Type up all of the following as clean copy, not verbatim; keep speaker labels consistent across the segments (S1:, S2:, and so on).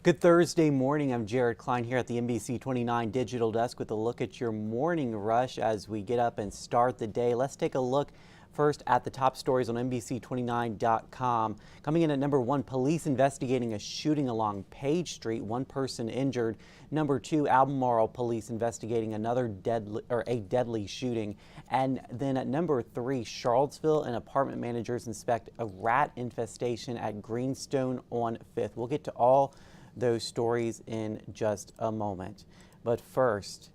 S1: Good Thursday morning. I'm Jared Klein here at the NBC29 Digital Desk with a look at your morning rush as we get up and start the day. Let's take a look first at the top stories on NBC29.com. Coming in at number 1, police investigating a shooting along Page Street. 1 person injured. Number 2, Albemarle police investigating a deadly shooting. And then at number 3, Charlottesville and apartment managers inspect a rat infestation at Greenstone on 5th. We'll get to all those stories in just a moment. But first,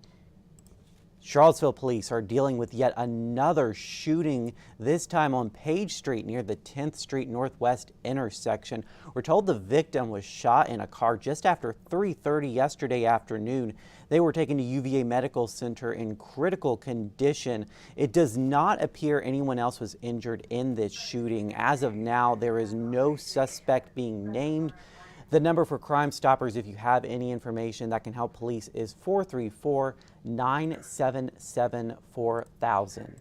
S1: Charlottesville police are dealing with yet another shooting, this time on Page Street near the 10th Street Northwest intersection. We're told the victim was shot in a car just after 3:30 yesterday afternoon. They were taken to UVA Medical Center in critical condition. It does not appear anyone else was injured in this shooting. As of now, there is no suspect being named. The number for Crime Stoppers, if you have any information that can help police, is 434-977-4000.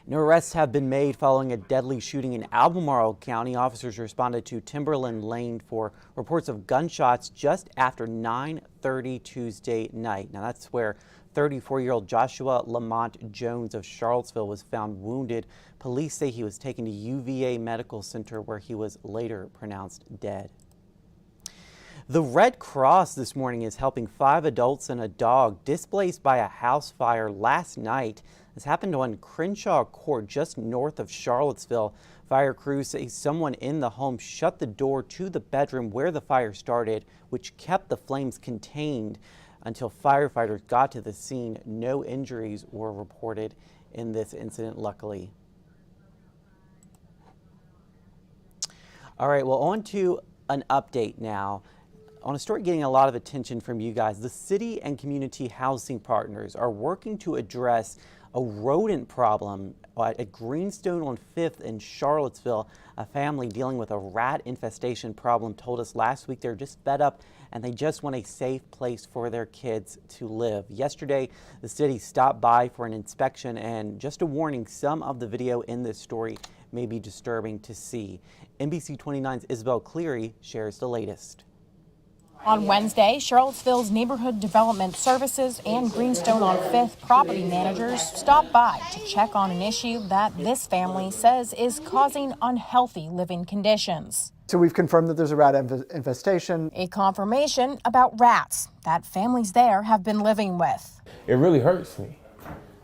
S1: No arrests have been made following a deadly shooting in Albemarle County. Officers responded to Timberland Lane for reports of gunshots just after 9:30 Tuesday night. Now that's where 34-year-old Joshua Lamont Jones of Charlottesville was found wounded. Police say he was taken to UVA Medical Center where he was later pronounced dead. The Red Cross this morning is helping 5 adults and a dog displaced by a house fire last night. This happened on Crenshaw Court just north of Charlottesville. Fire crews say someone in the home shut the door to the bedroom where the fire started, which kept the flames contained until firefighters got to the scene. No injuries were reported in this incident, luckily. All right, well, on to an update now. On a story getting a lot of attention from you guys, the city and community housing partners are working to address a rodent problem at Greenstone on 5th in Charlottesville. A family dealing with a rat infestation problem told us last week they're just fed up and they just want a safe place for their kids to live. Yesterday, the city stopped by for an inspection, and just a warning, some of the video in this story may be disturbing to see. NBC29's Isabel Cleary shares the latest.
S2: On Wednesday, Charlottesville's Neighborhood Development Services and Greenstone on 5th property managers stopped by to check on an issue that this family says is causing unhealthy living conditions.
S3: So we've confirmed that there's a rat infestation.
S2: A confirmation about rats that families there have been living with.
S4: It really hurts me.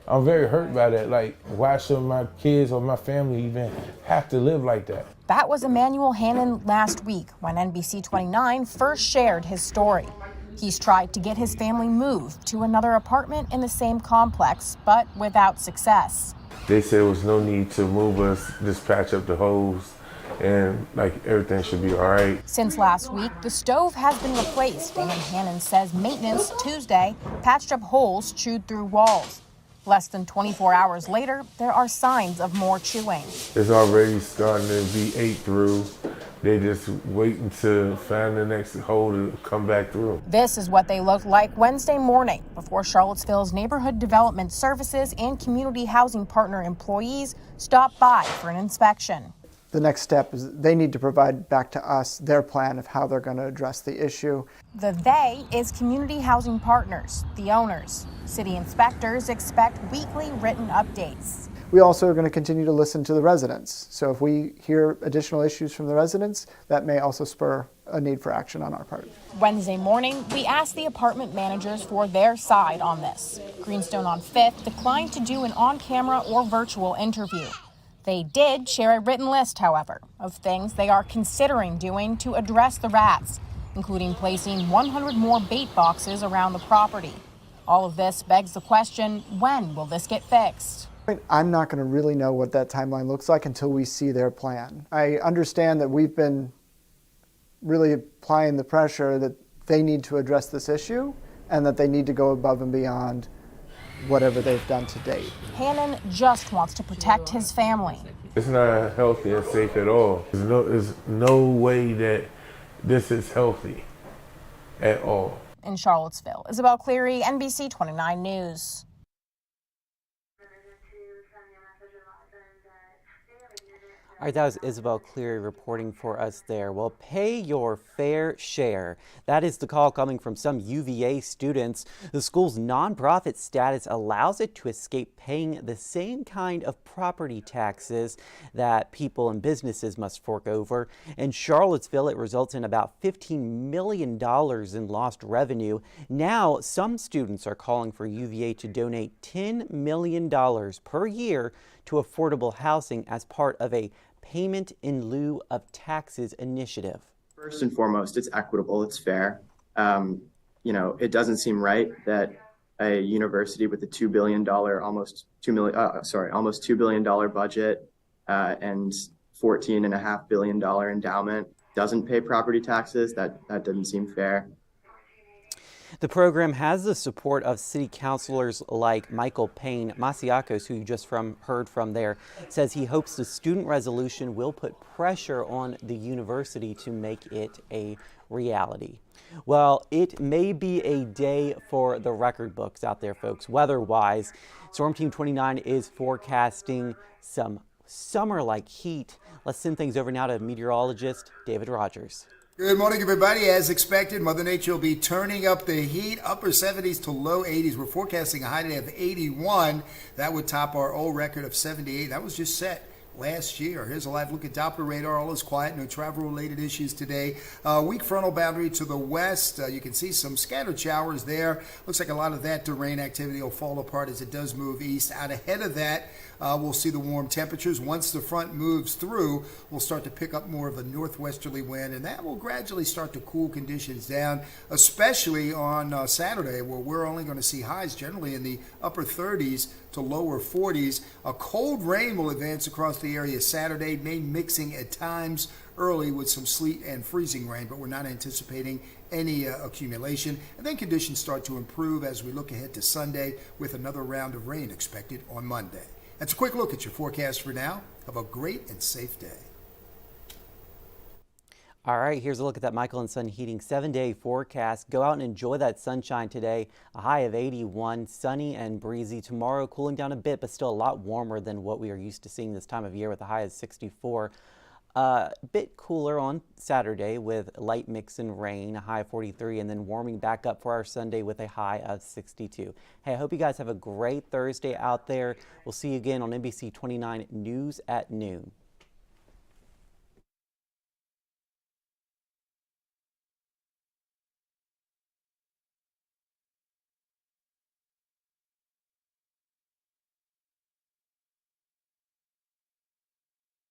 S4: I'm very hurt by that. Like, why should my kids or my family even have to live like that?
S2: That was Emmanuel Hannon last week when NBC29 first shared his story. He's tried to get his family moved to another apartment in the same complex, but without success.
S4: They said there was no need to move us, just patch up the holes, and like everything should be all right.
S2: Since last week, the stove has been replaced, and Hannon says maintenance Tuesday patched up holes chewed through walls. Less than 24 hours later, there are signs of more chewing.
S4: It's already starting to be ate through. They just waiting to find the next hole to come back through.
S2: This is what they looked like Wednesday morning before Charlottesville's Neighborhood Development Services and Community Housing Partner employees stopped by for an inspection.
S3: The next step is they need to provide back to us their plan of how they're going to address the issue.
S2: The they is Community Housing Partners, the owners. City inspectors expect weekly written updates.
S3: We also are going to continue to listen to the residents. So if we hear additional issues from the residents, that may also spur a need for action on our part.
S2: Wednesday morning, we asked the apartment managers for their side on this. Greenstone on 5th declined to do an on-camera or virtual interview. They did share a written list, however, of things they are considering doing to address the rats, including placing 100 more bait boxes around the property. All of this begs the question, when will this get fixed?
S3: I'm not going to really know what that timeline looks like until we see their plan. I understand that we've been really applying the pressure that they need to address this issue and that they need to go above and beyond whatever they've done to date.
S2: Hannon just wants to protect his family.
S4: It's not healthy and safe at all. There's no way that this is healthy at all.
S2: In Charlottesville, Isabel Cleary, NBC29 News.
S1: All right, that was Isabel Cleary reporting for us there. Well, pay your fair share. That is the call coming from some UVA students. The school's nonprofit status allows it to escape paying the same kind of property taxes that people and businesses must fork over. In Charlottesville, it results in about $15 million in lost revenue. Now, some students are calling for UVA to donate $10 million per year to affordable housing as part of a payment in lieu of taxes initiative.
S5: First and foremost, it's equitable, it's fair. It doesn't seem right that a university with a $2 billion, almost $2 billion budget and $14.5 billion endowment doesn't pay property taxes. That doesn't seem fair.
S1: The program has the support of city councilors like Michael Payne. Masiakos, who you just heard from there, says he hopes the student resolution will put pressure on the university to make it a reality. Well, it may be a day for the record books out there, folks, weather-wise. Storm Team 29 is forecasting some summer-like heat. Let's send things over now to meteorologist David Rogers.
S6: Good morning, everybody. As expected, Mother Nature will be turning up the heat, upper 70s to low 80s. We're forecasting a high today of 81. That would top our old record of 78. That was just set last year. Here's a live look at Doppler radar. All is quiet. No travel-related issues today. Weak frontal boundary to the west. You can see some scattered showers there. Looks like a lot of that rain activity will fall apart as it does move east. Out ahead of that, we'll see the warm temperatures. Once the front moves through, we'll start to pick up more of a northwesterly wind, and that will gradually start to cool conditions down, especially on Saturday, where we're only going to see highs generally in the upper 30s to lower 40s. A cold rain will advance across the area Saturday, may mixing at times early with some sleet and freezing rain, but we're not anticipating any accumulation. And then conditions start to improve as we look ahead to Sunday with another round of rain expected on Monday. That's a quick look at your forecast for now. Have a great and safe day.
S1: All right, here's a look at that Michael and Son Heating 7-day forecast. Go out and enjoy that sunshine today. A high of 81, sunny and breezy. Tomorrow cooling down a bit, but still a lot warmer than what we are used to seeing this time of year with a high of 64. A bit cooler on Saturday with light mix and rain, a high of 43, and then warming back up for our Sunday with a high of 62. Hey, I hope you guys have a great Thursday out there. We'll see you again on NBC 29 News at noon.